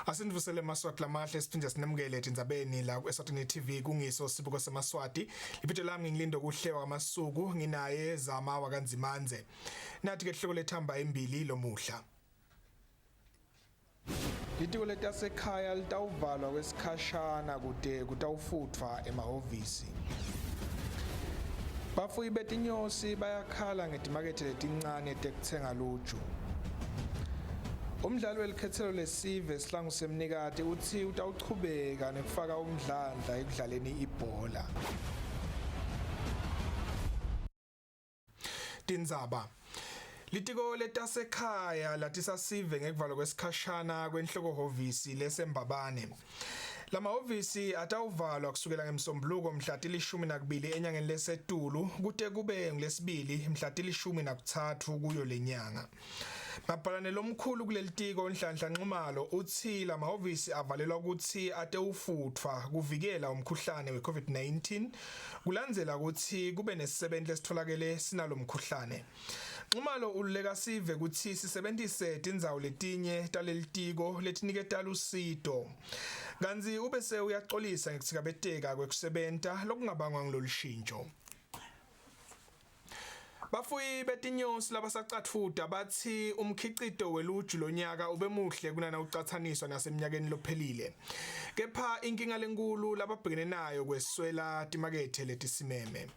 Asindvusele Maswati lamahle siphinde sinemukele Tindzabeni la Eswatini TV kungiso sibuko seMaswati. Ibito lami ngiLindokuhle Masuku nginaye Zama wakanzimanze. Nathi ke hloko lethamba embili lomuhla. Litiko letasekhaya litawuvalwa kwesikhashana kude kutawufuthwa emahhovisi. Bafuyi betinyosi bayakhala ngetimakethe letincane tekutsenga luju. Umdlalo welikhethelo lesive sihlangu semnikati uthi utawuchubeka nekufaka umdlandla ekudlaleni ibhola. Tindzaba. Litiko letasekhaya latisasive ngekuvalwa kwesikhashana kwenhlokohovisi leseMbabane. Lamahhovisi atawuvalwa kusukela ngeMsombuluko mhla til-12 enyangeni leSetulu kude kube ngolesibili mhla til-13 kuyo lenyanga. Mabhalane lomkhulu kulelitiko Nhlanhla Nxumalo uthi lamahhovisi avalelwa ukuthi atewufuthwa kuvikela umkhuhlane we-COVID-19 kulandzela ukuthi kube nesisebenzi lesitholakele sinalomkhuhlane. Nxumalo ululeka sive ukuthi sisebenzise tindzawo letinye talelitiko letiniketa lusido. Kanzi ubese uyaxolisa ngekutsikabeteka kwekusebenta lokungabangwa ngololushintsho. Bafuyi betinyosi labasacatfuta bathi umkhicito weluju lonyaka ube muhle kunana ucathaniswa naseminyakeni lophelile. Kepha inkinga lenkulu lababhekene nayo kweswela timakethe letisimeme.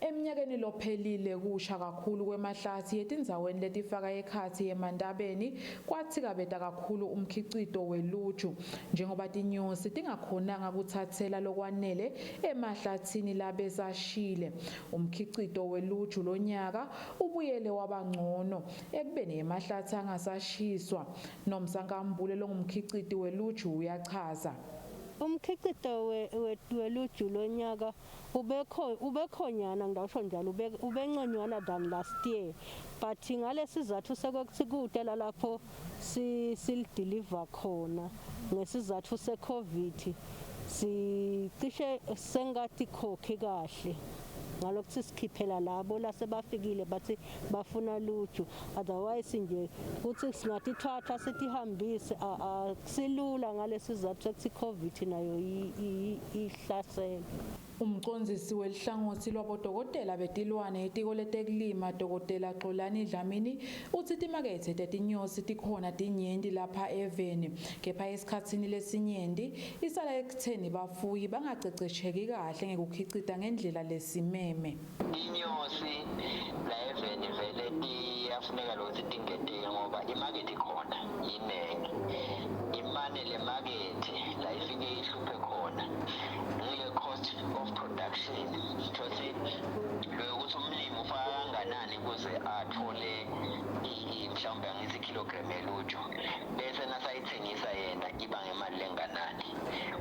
Eminyakeni lophelile kusha kakhulu kwemahlathi yetindzaweni letifaka ekhathi emandabeni kwathikabeta kakhulu umkhicito weluju njengoba tinyosi tingakhonanga kuthathela lokwanele emahlathini labesashile. Umkhicito weluju lonyaka ubuyele wabangcono ekubeni emahlathi angasashiswa. Nomsa Nkambule longumkhiciti weluju uyachaza. Umkhicito weluju lonyaka ubekhonyana ngidasho njalo ubenconywana than last year, but ngalesizathu sekuthi kudela lapho silideliver khona ngesizathu seCovid sicishe sengathi khokhe kahle ngalokuthi sikhiphela labo lasebafikile bathi bafuna luju, otherwise nje ukuthi singatithatha sitihambise akusilula ngalesizathu sokuthi iCovid nayo ihlasela. Umcondzisi welihlangothi lwabodokotela betilwane etiko letekulima Dr. Xolani Dlamini uthi timakethe tetinyosi tikhona tinyenti lapha eveni, kepha esikhatsini lesinyenti isala ekutheni bafuyi bangacecesheki kahle ngekukhicita ngendlela lesimeme. Inyosi la eveni vele iyafuneka lokuthi tingeteke ngoba imakethe ikhona inengi. Imane le makethe la ifike ihluphe khona ngeke cost of production ukuthi lokuthi umlimi ufaka kanganani ukuze athole mhlawumbe ngithi kilogram eluju bese nasayithengisa yena iba ngemali lenganani.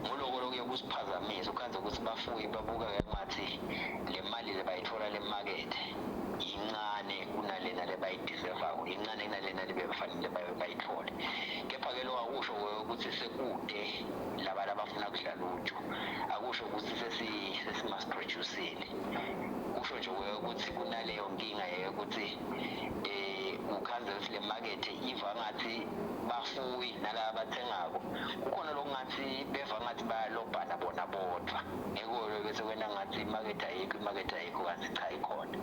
Ngoloko lokuye kusiphazamisa ukhanze ukuthi bafuyi babuka ngathi le mali lebayithola le market incane kunalena lebayideservayo, incane kunalena lebefanele bayithole. Kepha ke lo akusho ukuthi sekude laba labafuna kudlala luju, akusho ukuthi sesimass producing. Kusho nje ukuthi kunaleyo nkinga yokuthi ukhanze ukuthi le market iva ngathi bafuyi nalabo bathengako kukhona lokungathi beva ngathi bayalobhana bona bodwa ngekho bese kwena ngathi imarket ayikho kanti cha ikhona.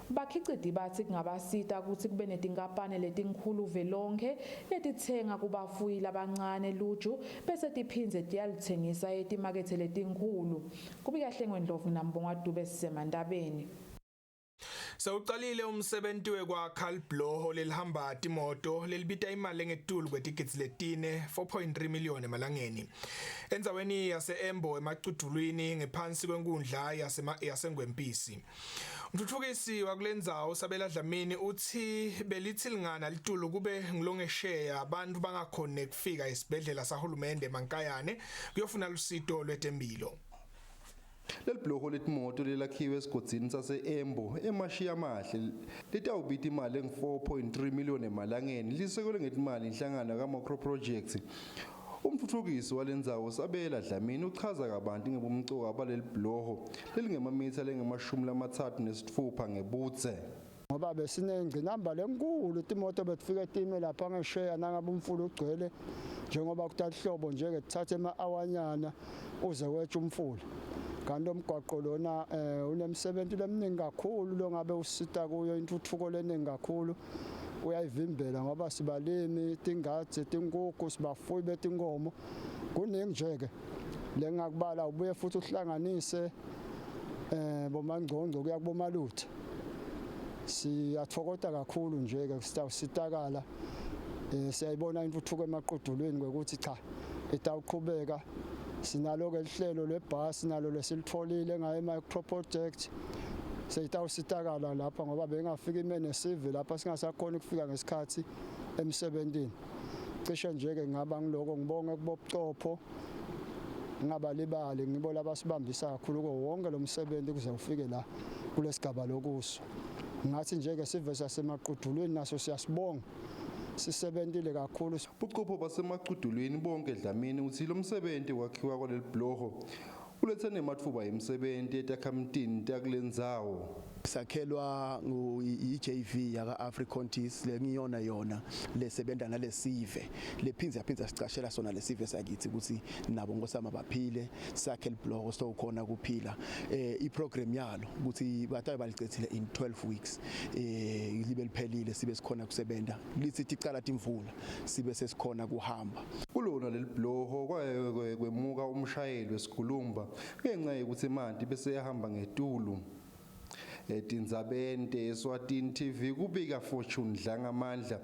Bakhiciti bathi kungabasita ukuthi kube netinkampani letinkhulu velonke letithenga kubafuyi labancane luju bese tiphindze tiyalithengisa etimakethe letinkhulu. Kubika Hlengwe Ndlovu nambonga Dube sisemandabeni. Sewuqalile umsebenzi wekwakha libloho lelihamba timoto lelibita imali engetulu kwetigidzi letine 4.3 million emalangeni. Endzaweni yase-Embo emacudulwini ngephansi kwenkundla yaseNgwempisi. Umthuthukisi wakulendzawo Sabela Dlamini uthi belithilingana litulu kube ngilongesheya abantu bangakhona kufika esibhedlela sahulumende eMankayane kuyofuna lusido lwetempilo. Lelibloho letimoto lelakhiwe esigodzini sase-Embo emashiya amahle litawubita imali engu-4.3 million emalangeni lisekelwe ngetimali inhlangano ka-Macro Projects. Umthuthukisi walendzawo Sabela Dlamini uchaza kabanti ngebumcoka balelibloho lelingemamitha lengama-36 ngebudze. Ngoba besinengcinamba lenkulu timoto betfike time lapha ngesheya nangabe umfula ugcwele njengoba kutalihlobo nje ke thathe ama-awanyana uze wetshe umfula kanti umgwaqo lona unemisebenzi leminingi kakhulu lo ngabe usita kuyo intuthuko leningi kakhulu uyayivimbela ngoba sibalimi tingadi tinkukhu sibafuyi betinkomo kuningi nje ke lengakubala ubuye futhi uhlanganise bomangcongco kuya kubomalutha siyathokoza kakhulu nje ke sitawusitakala siyayibona intuthuko emaqudulweni ngokuthi cha itawuqhubeka sinalo ke ihlelo lebhasi nalo lesilitholile ngaye micro project seyitawusitakala lapha ngoba bengafika imene sive lapha singasakhona ukufika ngesikhathi emsebenzini cishe nje ke ngaba ngiloko ngibonge kubobuchopho ngabalibali ngibo labasibambisa kakhulu wonke lo msebenzi kuze ufike la kulesigaba lokuso ngathi nje ke sive sasemaqudulweni naso siyasibonga sisebentile kakhulu ubuchopho basemaqudulweni bonke Dlamini uthi lo msebenzi wakhiwa kwaleli bhloho ulethe nemathuba emisebenzi etakhamtini takulendzawo sakhelwa ngu-JV yaka Africontis lengiyona yona lesebenta nalesive lephinza sicashela sona lesive sakithi ukuthi nabo ngosama baphile sakhe libhloko so khona kuphila iprogram yalo ukuthi bathabe balicethile in 12 weeks libe liphelile sibe sikhona kusebenta lithi icala timvula sibe sesikhona kuhamba kulona leli bhloho kwemuka umshayeli wesikhulumba ngenxa yokuthi manje bese yahamba ngetulu Tindzabente Eswatini TV kubika Fortune Dlangamandla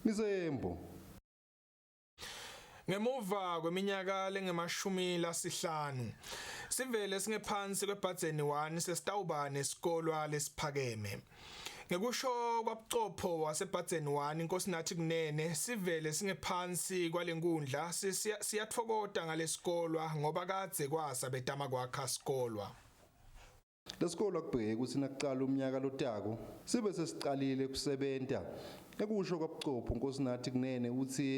Ngisembo Ngemuva kweminyaka lengemashumi lasihlanu sivele singephansi kwebhadzeni 1 sesitawuba nesikolwa lesiphakeme Ngekusho kwabuchopho wasebhadzeni 1 inkosi nathi kunene sivele singephansi kwalenkundla siyathokoza ngalesikolwa ngoba kadze kwasa betama kwakha sikolwa Lesikolo kubheke ukuthi nakuqala umnyaka lotako sibe sesiqalile kusebenta ekusho kwabuchopho inkosi nathi kunene uthi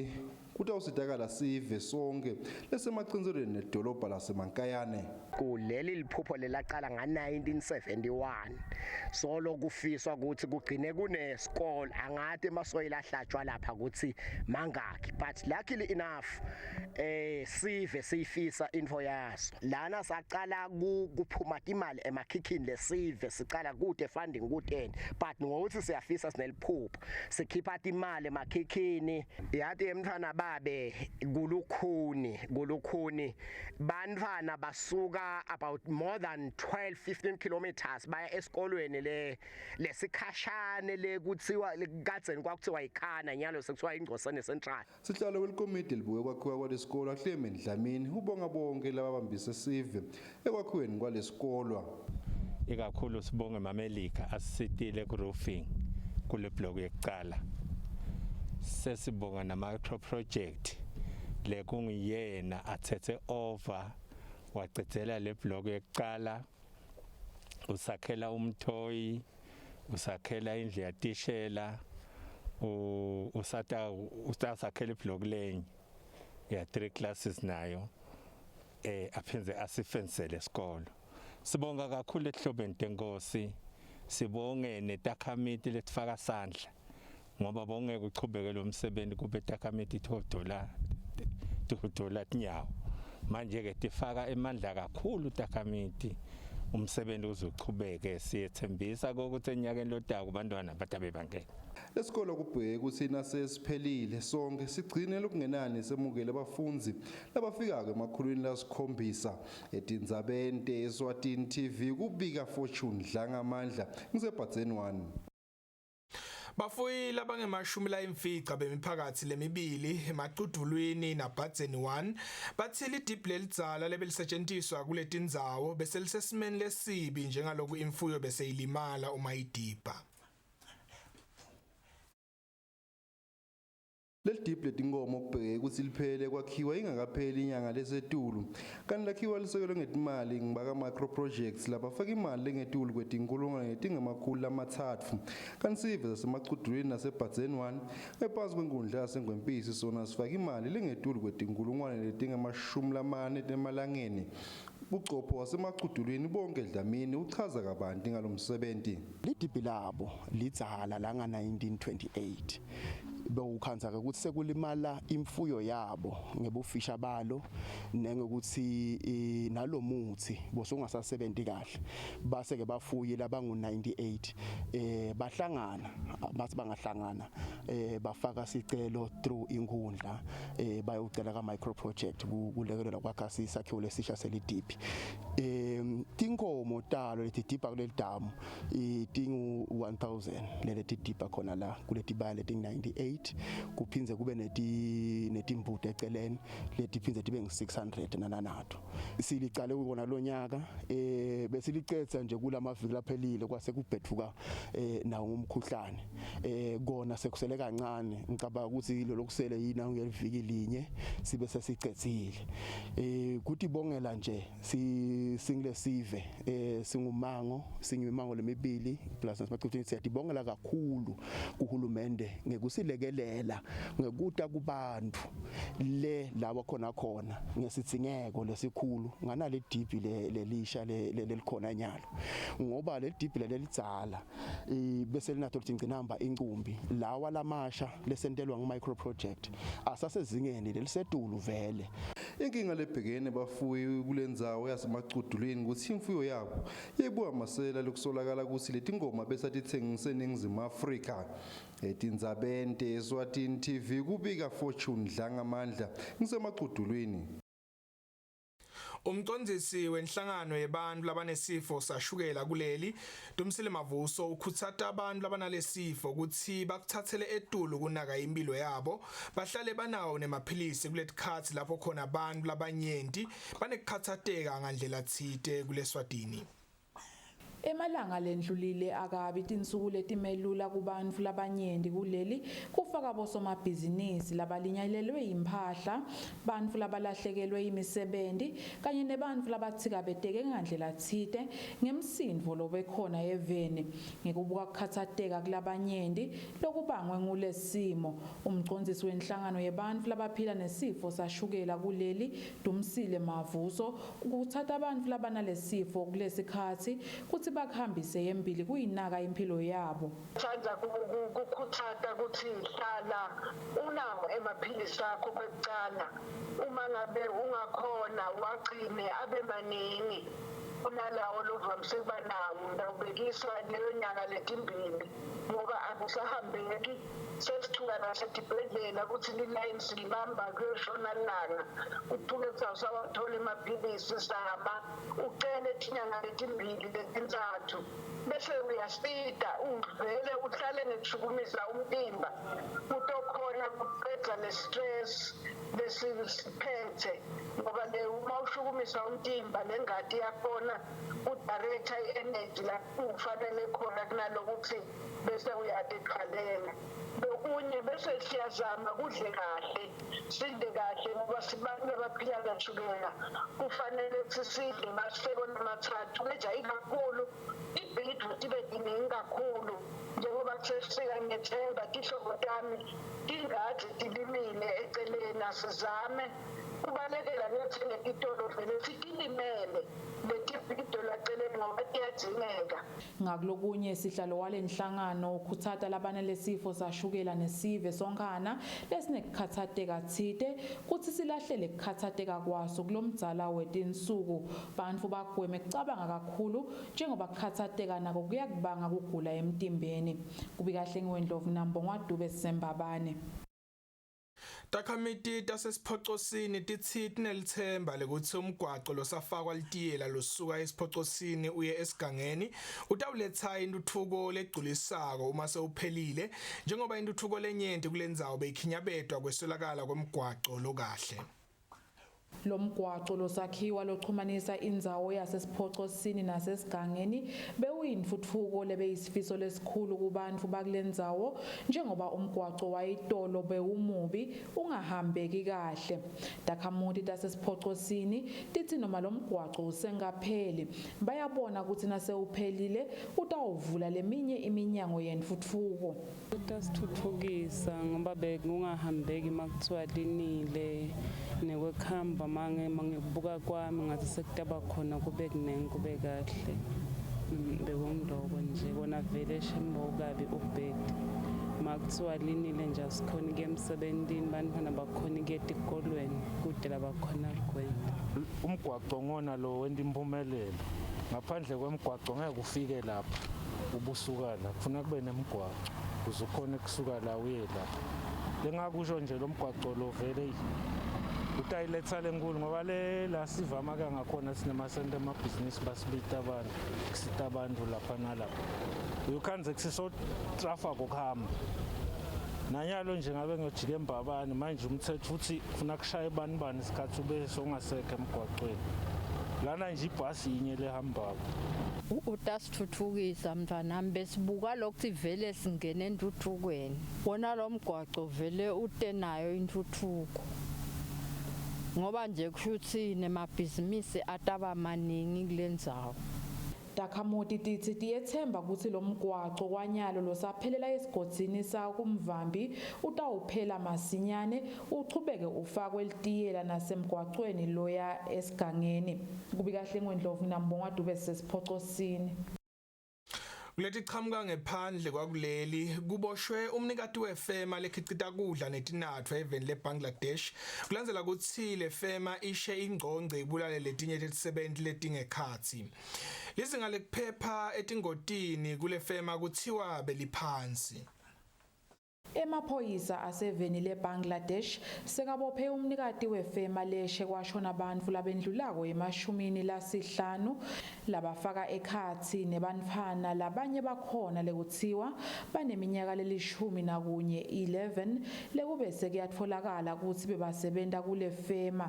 kutawusitakala sive sonke lesemacinzelweni nedolobha lasemankayane kuleli liphupho lelaqala nga1971 solo kufiswa ukuthi kugcine kunesikole angathi emasoyila ahlatshwa lapha ukuthi mangaki but luckily enough sive siyifisa info yaso lana saqala kuphuma imali emakhikhini lesive siqala kude funding ku10 but ngokuthi siyafisa sineliphupho sikhipha imali emakhikhini yathi emthana babe kulukhuni bantwana basuka about more than 12-15 kilometers baya esikolweni lesikhashane lekuthiwa kadzeni kwakuthiwa ikhana nyalo sekuthiwa ingcosane central sihlalo welikomiti libuye kwakhiwa kwalesikolo ahleme Dlamini ubonga bonke lababambise sive ekwakhiweni kwalesikolo ikakhulu sibonge mamelika asisitile ku roofing kule block yekuqala sesibonga nama micro project lekungiyena athethe over waqedela le block yekuqala usakhela umthoyi usakhela indlu yatishela usakhela iblock lenye ya 3 classes nayo aphenze asifensele isikolo sibonga kakhulu ehlobeni tenkosi sibonge netakhamiti letifaka sandla ngoba bonke kuchubeke lo msebenzi kube takhamiti thodola tinyawo manje ke tifaka emandla kakhulu takhamiti umsebenzi uzochubeke siyethembisa ukuthi enyakeni lotako bantwana batabe bangena lesikolo kubheke ukuthi nasesiphelile sonke sigcine lokungenani semukele abafunzi labafika emakhulwini lasikhombisa eTindzabente Eswatini TV kubika Fortune Dlangamandla ngisebhadzeni 1 Bafuyi labangemashumi layimfica bemiphakathi lemibili emaqudulwini nabhadzeni 1 bathili deep lelidzala lebelisetshenziswa kule tindzawo bese lisesimeni lesibi njengaloku imfuyo bese ilimala uma idipha Leli deep letinkomo kubheke ukuthi liphele kwakhiwa ingakapheli inyanga lesetulu kanti lakhiwa lisekelwe ngetimali ngibaka micro projects labafaka imali lengetulu kwetinkulungwane etingamakhulu amathathu kanti sive zasemaqudulweni nasebhadzeni 1 ephansi kwenkundla yasengwempisi sona sifaka imali lengetulu kwetinkulungwane letingamashumi emalangeni Buchopho wasemaqudulweni bonke Dlamini uchaza kabanti ngalomsebenzi lidibhi labo lidzala langa 1928 bewukhanza ukuthi sekulimala imfuyo yabo ngebufisha balo nengokuthi nalomuthi bosungasasebenzi kahle base ke bafuye labangu 98 bahlangana bathi bangahlangana bafaka sicelo through inkundla bayocela ka micro project kulekelelwa kwakhasi isakhiwo lesisha selidiphi tinkomo talo letidipha kuleli damu itingu 1000 letidipha khona la kuletibaya leti 98 kuphinze kube netimbuti eceleni letiphinze tibe ngu600 nananathu silicale ukubona lo nyaka bese licetha nje kulamaviki laphelile kwase kubhethuka nawo umkhuhlane kona sekusele kancane ngicabanga ukuthi lo lokusele yina ngeviki linye sibe sesicethile kuthi bongela nje singile sive singumango lemibili plus nasibaqothi siyadibongela kakhulu kuhulumende ngekusilekelela ngekuta kubantu laba khona ngesithingeko lesikhulu ngana le DP lelisha lelikhona nyalo ngoba le DP lelidzala bese linato ligcinamba incumbi lawa lamasha lesentelwa ngemicro project asasezingeni lelisetulu vele inkinga lebhekene bafuyi kulendzawo yasemacudulweni ukuthi imfuyo yabo yebuwa masela lokusolakala ukuthi letingoma bese atithengise eNingizimu Afrika Tindzabente Eswatini TV kubika Fortune Dlangamandla ngisemacudulweni. Umcondzisi wenhlangano yebantu labanesifo sashukela kuleli Nomsa Mavuso ukhutsata abantu labanalesifo ukuthi bakuthathele etulu kunaka impilo yabo bahlale banawo nemaphilisi kuletikhathi lapho khona abantu labanyenti banekukhathateka ngandlela thite kuleswatini. Emalanga lendlulile akabi tinsuku letimelula kubantu labanyenti kuleli kufaka bosomabhizinisi labalinyalelwe imphahla bantu labalahlekelwe imisebenzi kanye nebantu labathikabeteke ngandlela thite ngemsindvo lobekhona eveni ngekubuka kukhathateka kulabanyenti lokubangwe ngulesimo umcondzisi wenhlangano yebantu labaphila nesifo sashukela kuleli Nomsa Mavuso ukuthatha abantu labanalesifo kulesikhathi kuthi bakhambise yembili kuyinaka impilo yabo. Thanda ukukhuthaza ukuthi hlala unawo emaphilisi akho kwecala uma ngabe ungakhona wagcine abe maningi kunalawo lovamise kuba nawo ndawubekiswa leyo nyanga letimbili ngoba akusahambeki sesithuka nasedibhedlela ukuthi lilayini silibamba kuyoshona langa uthuke kusawusawathola emaphilisi sama ucele inyanga letimbili letintathu bese uyasida uvele uhlale ngekushukumisa umtimba utokhona kuqeda le-stress lesiphethe ngoba uma ushukumisa umtimba lengadi yakhona udirector i-energy la ufanele khona kunalokuthi bese uyadekhalela okunye bese siyazama kudle kahle sidle kahle ngoba sibantu abaphila ngashukela kufanele sisidle masebona amathathu lejayi kakhulu ibhidru tibe diningi kakhulu njengoba sesifika ngethemba tihlobo tami tingathi dilimile eceleni asizame kubalekela ngethenge itolo vele sitilimele letibhido laceleni ngoba tiyadzingeka. Ngakulokunye sihlalo walenhlangano ukhuthata labanalesifo sashukela nesive sonkana lesinekukhathateka thite kuthi silahlele kukhathateka kwaso kulomdzala wetinsuku bantu bagweme kucabanga kakhulu njengoba kukhathateka nako kuyakubanga kugula emtimbeni kubikahle ngiwendlovu nambo ngwadube Sembabane. Takhamiti tasesiphoqosini titsiti nelithemba lekuthi umgwaqo losafakwa litiyela losuka esiphoqosini uye esigangeni utawuletha intuthuko legculisako uma sewuphelile njengoba intuthuko lenyenti kulendzawo beyikhinyabedwa kwesolakala kwemgwaqo lokahle. Lo mgwaqo losakhiwa loxhumanisa indzawo yasesiphoqosini nasesigangeni bewuyintfutfuko lebeyisifiso lesikhulu kubantu bakulendzawo njengoba umgwaqo wayitolo bewumubi ungahambeki kahle. Takhamuti tasesiphoqosini tithi noma lo mgwaqo usengapheli bayabona ukuthi nasewuphelile utawuvula leminye iminyango yentfutfuko. Utasithuthukisa ngoba bekungahambeki makuthiwa linile nekwekhamba mangibuka kwami ngathi sekutaba khona kube kunenge kube kahle. bekungiloko nje kona vele shembo kabi ubhedi makuthiwa linile nje asikhona ke emsebentini bantwana bakhona ke etikolweni kude labakhona kwenda umgwaqo ngona lo wenda impumelelo ngaphandle kwemgwaqo ngeke ufike lapha ubusuka la kufuna kube nemgwaqo uzokhona kusuka la uye lapha lengakusho nje lo mgwaqo lo vele utayiletha lenkulu ngoba la sivama ka ngakhona sinemasente amabhizinisi basibita abantu kusita abantu lapha nalapha uyukhanze kusiso trafa kokuhamba nanyalo nje ngabe ngiyojika embabani manje umthetho uthi ufuna kushaya bani isikhathi ube songasekho emgwaqweni lana nje ibhasi yinye lehambako utasithuthukisa mntwanami besibuka lokuthi vele singene entuthukweni wona lo mgwaqo vele utenayo intuthuko ngoba nje kushuthi nemabhizinisi ataba maningi kulendzawo Takhamuti tithi tiyethemba ukuthi lo mgwaqo kwanyalo losaphelela esigodini sakumvambi utawuphela masinyane uchubeke ufakwe litiyela nasemgwaqweni loya esigangeni kubika kahle ngwendlovu nambonga dube sesiphoxosini Kulethi qhamuka ngephandle kwakuleli kuboshwe umnikati wefema lekhicita kudla netinathu eveni leBangladesh kulandzela ukuthi le fema ishe ingqongce ibulale letinye letisebenti letingekhathi lizinga lekuphepha etingotini kule fema kuthiwa beliphansi Emaphoyisa aseveni leBangladesh sekabophe umnikati wefema leshe kwashona abantu labendlulako emashumini lasihlanu labafaka ekhathi nebantfana labanye bakhona lekuthiwa baneminyaka lelishumi nakunye 11 lekube sekuyatfolakala ukuthi bebasebenta kule fema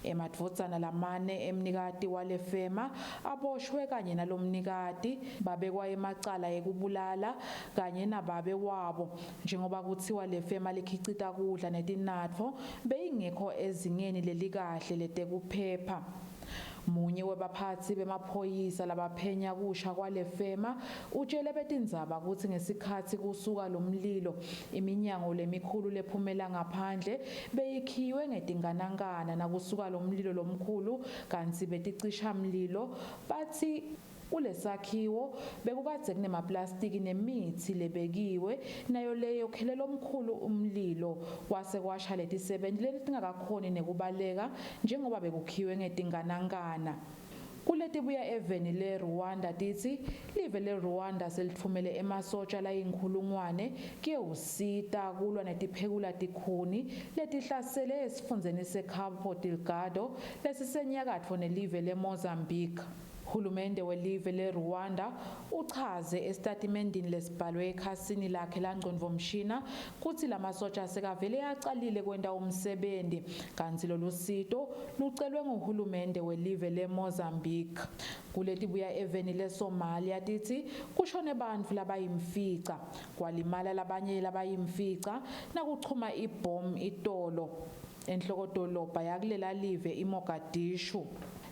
emadvodzana lamane emnikati wale fema aboshwe kanye nalomnikati babekwa emacala ekubulala kanye nababe wabo njengoba kuthiwa le fema lekhicita kudla netinatfo beyingekho ezingeni lelikahle letekuphepha Munye webaphathi bemaphoyisa labaphenya kusha kwale fema utshele betindzaba ukuthi ngesikhathi kusuka lo mlilo iminyango lemikhulu lephumela ngaphandle beyikhiwe ngetinganangana nakusuka lo mlilo lomkhulu kanti beticisha mlilo bathi kulesakhiwo bekukadze kunemaplastiki nemithi lebekiwe nayo leyo khelela omkhulu umlilo kwase kwasha letisebenti letingakakhoni nekubaleka njengoba bekukhiwe ngetinganangana Kuletibuya eveni le Rwanda tithi live le Rwanda selithumele emasotsha layinkhulungwane kuyewusita kulwa netiphekula tikhuni letihlasele esifundzeni seCabo Delgado lesisenyakatfo nelive le Mozambique Hulumende welive le Rwanda uchaze estatimendini lesibhalwe ekhasini lakhe langcondvomshina kuthi lamasotsha sekavele yaqalile kwenta umsebenzi kanti lolusito lucelwe nguhulumende welive le Mozambique kuletibuya eveni le Somalia tithi kushone bantfu labayimfica kwalimala labanye labayimfica nakuchuma ibomb itolo enhlokodolobha yakulela live iMogadishu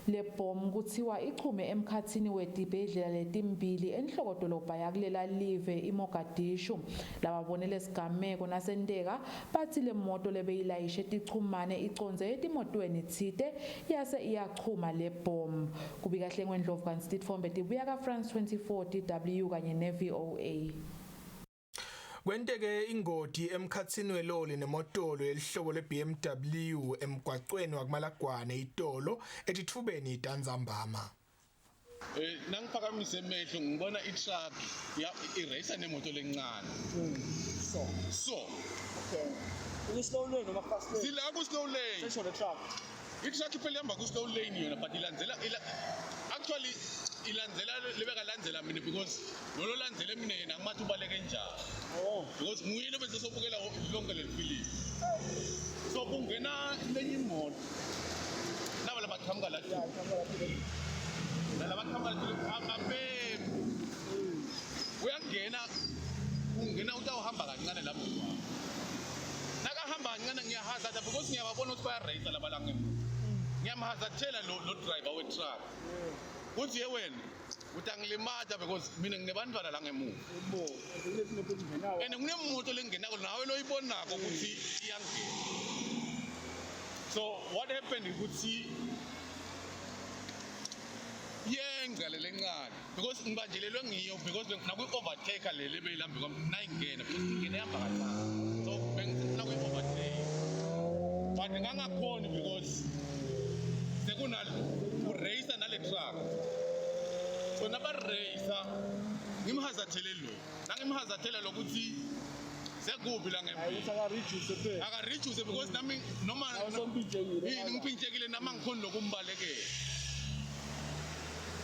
Le bomb kuthiwa ichume emkhathini wetibhedlela letimbili enhlokodolobha yakulela live iMogadishu lababonele isigameko nasenteka bathi le moto lebeyilayishe tichumane iconze etimotweni thite yase iyachuma le bomb kubika kahle ngwendlovu kanti titfombe tibuya ka France 24 DW kanye ne VOA Kwenteke ingoti emkhatsini weloli nemotolo elihlobo leBMW emgwaqweni wakumalagwane itolo etithubeni Tindzaba Nangiphakamise emehlo ngibona itruck irace nemoto lencane so okay slow lane noma fast lane sila ku slow lane sesho the truck itruck iphela ihamba ku slow lane yona but ilandzela actually ilandzela lebeka landzela mina because lo landzele mina yena ngimathi ubaleke njani because nguyini bese sobukela lonke le film so kungena lenye imoto naba labaqhamuka la labaqhamuka ababe uyangena utawuhamba kancane lapho nakahamba kancane ngiyahazarda because ngiyababona ukuthi bayarace labalanga ngiyamhazardela lo driver we truck uthi wena utangilimata because mina nginebantwana la ngemuva and kunemoto lengenako nawe loyibonako ukuthi iyangena so what happened ukuthi ngimgalele encane because ngibanjelelwe ngiyo because bengifuna ku-overtake leli beyilambe kwami nayingena because ingene ihamba kancane so bengifuna kuyi-overtake but ngangakhoni because sekunureyisa nale truck so nabareyisa ngimhazathele lo nangimhazathela lokuthi sekubi la ngempilo akareduce because nami noma ngipintshekile nama ngikhona lokumbalekela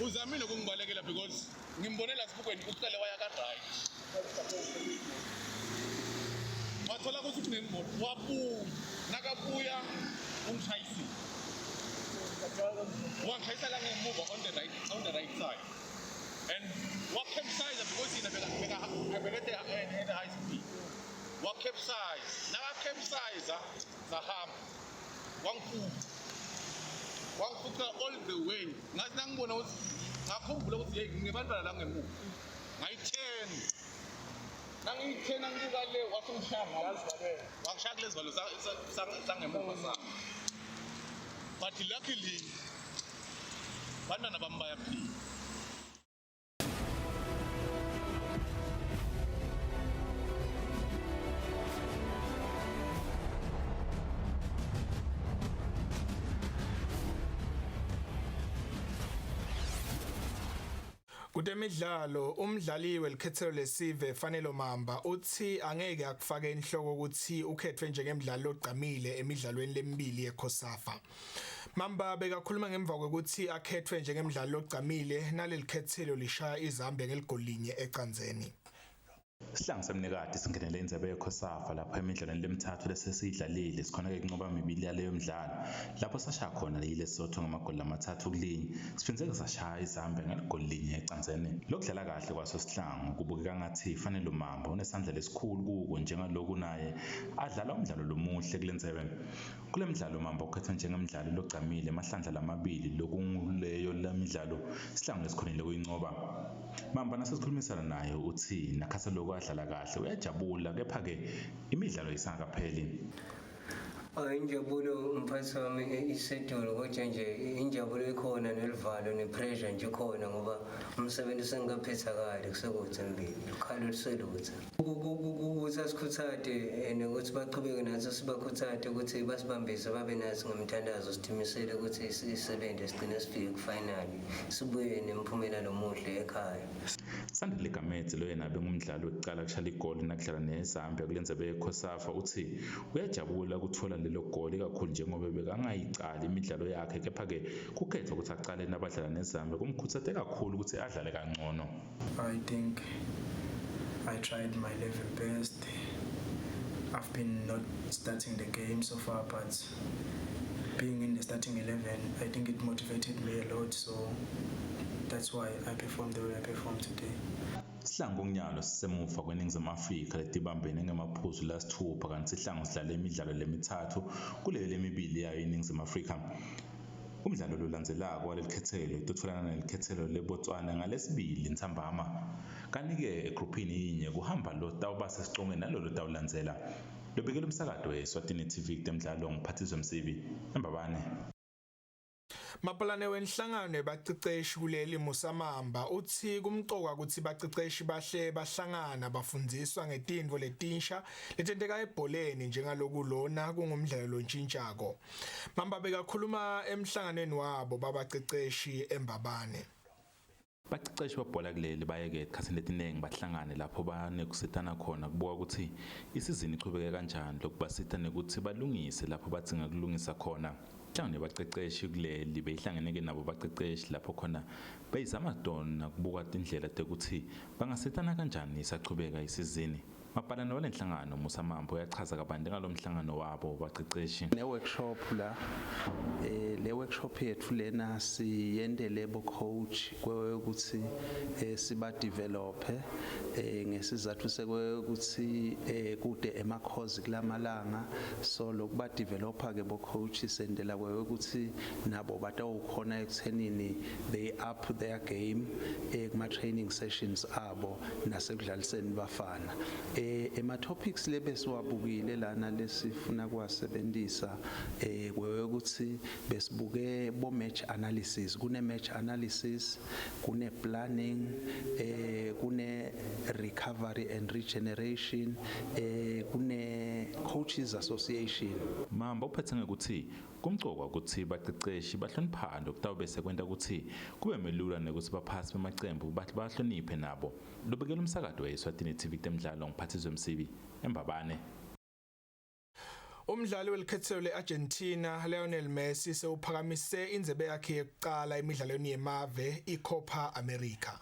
uzamile ukungibalekela because ngimbonela sibukweni ucele waya ka right wathola ukuthi kunemmoto wabuya nakabuya umshayisile wangishayisa la ngemuva on the right side and wakapsize because yena bekade at high speed wakapsize nakapsize sahamba wangifutha all the way ngathi nangibona ukuthi ngakhumbula ukuthi hey nginebantwana la ngemuva ngayi-10 nangiyi-10 angibuka le wangishaya kulesivalo sangemuva sami but luckily bantwana bami bayaphila. Kutemidlalo umdlali welikhethelo lesive Fanelo Mamba uthi angeke akufake inhloko ukuthi ukhethwe njengemidlalo ogqamile emidlalweni lemibili yeCOSAFA. Mamba bekakhuluma ngemva kokuthi akhethwe njengemidlalo ogqamile nalelikhethelo lishaya iZambia ngeligoli ecanzeni. Sihlangu semnikade singenele indzebe yeCOSAFA lapho emidlalweni lemithathu lesesiyidlalile sikhona-ke kunqoba mibili yaleyo mdlalo lapho sashaya khona yiLesotho ngamagoli amathathu kulinye siphindze sashaya iZambia ngeligoli ecanzeni. Lokudlala kahle kwaso sihlangu kubukeka ngathi Fanelo Mamba unesandla lesikhulu kuko njengaloku naye adlala umdlalo lomuhle kulenzebe. Kule mdlalo Mamba ukhethwa njengemidlalo logqamile amahlandla lamabili lokunguleyo lemidlalo sihlangu lesikhonile kuyinqoba. Mamba nasesikhulumisana naye uthi nakhasa adlala kahle uyajabula kepha-ke imidlalo isangakapheli. Injabulo mphathi wami isedolo kodwa nje injabulo ekhona nelivalo nepressure nje khona ngoba umsebenzi sengikaphetha kahle kusekuthi mbili ukhalo liselutha ukuthi asikhuthade nokuthi baqhubeke nathi sibakhuthathe ukuthi basibambise babe nathi ngomthandazo sithimisele ukuthi sisebenze sigcine sifike kufinali sibuye nemphumela lomuhle ekhaya. Sandile Gametsi lo yena bengumdlali wokuqala kushala igoli nakudlala neZambia kulenzebe yeCOSAFA uthi uyajabula ukuthola lelo goli kakhulu njengoba bekangayicali imidlalo yakhe kepha-ke kukhethwa ukuthi aqale nabadlala neZambia kumkhuthathe kakhulu ukuthi adlale kangcono. I think I tried my level best. I've been not starting the game so far, but being in the starting 11, I think it motivated me a lot, so that's why I performed the way I performed today. Sihlangu kunyalo sisemuva kweNingizimu Afrika letibambene ngemaphuzu lasithupha kanti sihlangu sidlala imidlalo lemithathu kuleli lemibili yayo eNingizimu Afrika. Umdlalo lolandzelako walelikhethelo utotfolana nelikhethelo leBotswana ngalesibili Tindzaba. Kanti-ke egroupini yinye kuhamba lo tawuba sesiqongeni nalolo tawulandzela. Lobekela umsakazo we-Eswatini TV kutemdlalo ngiphathiswe Msibi Embabane. Mapulane wenhlangano yabaqeqeshi kuleli Musa Mamba uthi kumqoka ukuthi baqeqeshi bahle bahlangana bafundziswa ngetindvo letinsha letenteka ebholeni njengaloku lona kungumdlalo lontshintshako. Mamba bekakhuluma emhlanganweni wabo babaqeqeshi eMbabane. Baqeqeshi babhola kuleli bayeke esikhathini letiningi bahlangane lapho banekusitana khona kubuka ukuthi isizini ichubeke kanjani lokubasita nekuthi balungise lapho badzinga kulungisa khona. Mhlawumbe baqeqeshi kuleli beyihlangeneke nabo baqeqeshi lapho khona beyizama dona kubuka indlela tekuthi bangasitana kanjani isachubeka isizini. Mapalana walenhlangano Musa Mamba uyachaza kabanti ngalomhlangano wabo baqeqeshi. Ne workshop la le workshop yethu lena siyendele bo coach kwekuthi siba develop ngesizathu sekwekuthi kude ema course kulamalanga so lokuba developer ke bo coach sendela kwekuthi nabo batawukhona ekuthenini they up their game kuma training sessions abo nasekudlaliseni bafana ema topics lebesiwabukile lana lesifuna kuwasebenzisa ukuthi besibuke bo match analysis, kune match analysis, kune planning, kune recovery and regeneration, kune coaches association. Mamba uphethe ukuthi kumcoka ukuthi baqeqeshi bahloniphane okutawube sekwenta ukuthi kube melula nokuthi baphathi bemacembu bathi bahloniphe nabo. Lobekela umsakazo weSwatini TV temidlalo ngiphathizwe Msibi eMbabane. Umdlali welikhethelo leArgentina Lionel Messi sewuphakamise indzebe yakhe yokuqala emidlalweni yemave iCopa America.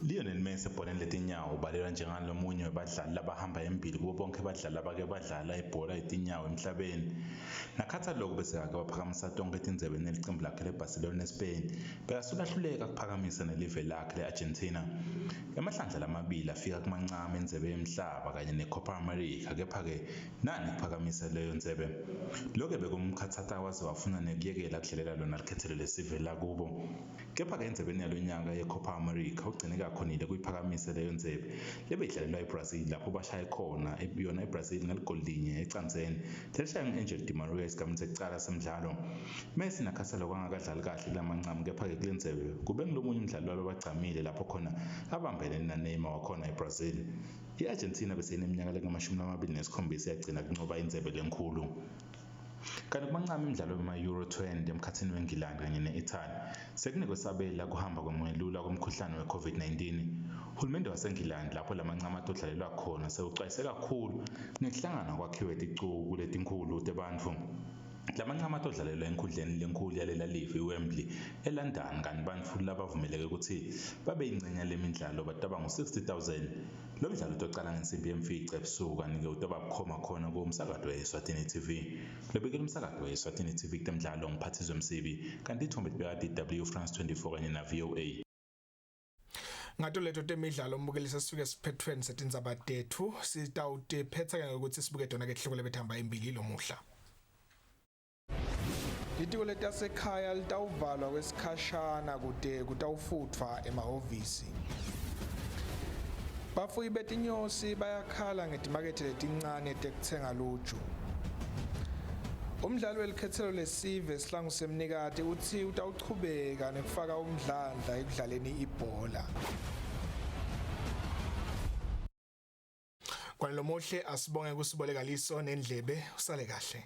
Lionel Messi ebholeni letinyawo ubalelwa njengalomunye wabadlali labahamba embili kubo bonke abadlali abake badlala ibhola letinyawo emhlabeni. Nakhatha lokho bese ake waphakamisa tonke tindzebe nelicembu lakhe leBarcelona eSpain. Bekasulahluleka kuphakamisa nelive lakhe leArgentina. Emahlandla lamabili afika kumancane endzebe yemhlaba kanye neCopa America kepha-ke nani kuphakamisa leyo ndzebe. Lokho bekumkhathatha waze wafuna nekuyekela kudlelela lona likhethelo lesive lakubo. Kepha-ke endzebeni yalonyaka yeCopa America ugcine kakhonile kuyiphakamise leyo ndzebe lebeyidlalelwa eBrazil lapho bashaye khona yona eBrazil ngeligoli linye ecanzeni lelishaya ngu-Angel Di Maria esigameni sekucala semidlalo. Messi nakhasela kwangakadlali kahle kulamancane kepha-ke kule ndzebe kube ngilomunye umdlali wabo abagcamile lapho khona abambene naNeymar wakhona eBrazil. I-Argentina bese ineminyaka lengama-27 yagcina kunqoba indzebe lenkulu. Kanti kumancane imidlalo yema-Euro 20 emkhathini weNgilandi kanye ne-Italy sekunikwe sabela kuhamba kwemwelula komkhuhlane we-COVID-19. Uhulumende waseNgilandi lapho lamancane atodlalelwa khona sewucwayise kakhulu ngekuhlangana kwakhiwe ticuku letinkulu tebantfu. Lamancane atodlalelwa enkhundleni lenkulu yalela live iWembley eLondon kanti bantfu labavumeleke ukuthi babe yingxenye lemidlalo bataba ngu-60,000. Lo mdlalo utocala ngensimbi yemfica ebusuku kanti-ke utoba bukhoma khona kumsakazo weSwatini TV. Lobekela umsakazo weSwatini TV temidlalo ngiphathizwe Msibi kanti ithombe libeka DW France 24 kanye na VOA. Ngato leto temidlalo umbukelisa sisuke siphethweni setindzaba tethu sitawutiphetha ke ukuthi sibuke tona ke hloko lebethamba embili lomuhla. Litiko letasekhaya litawuvalwa kwesikhashana kude kutawufutfwa emahhovisi. Bafuyi betinyosi bayakhala ngetimakethe letincane tekutsenga luju. Umdlali welikhethelo lesive sihlangu semnikati uthi utawuchubeka nekufaka umdlandla ekudlaleni ibhola. Kwalomuhle asibonge kusiboleka liso nendlebe usale kahle.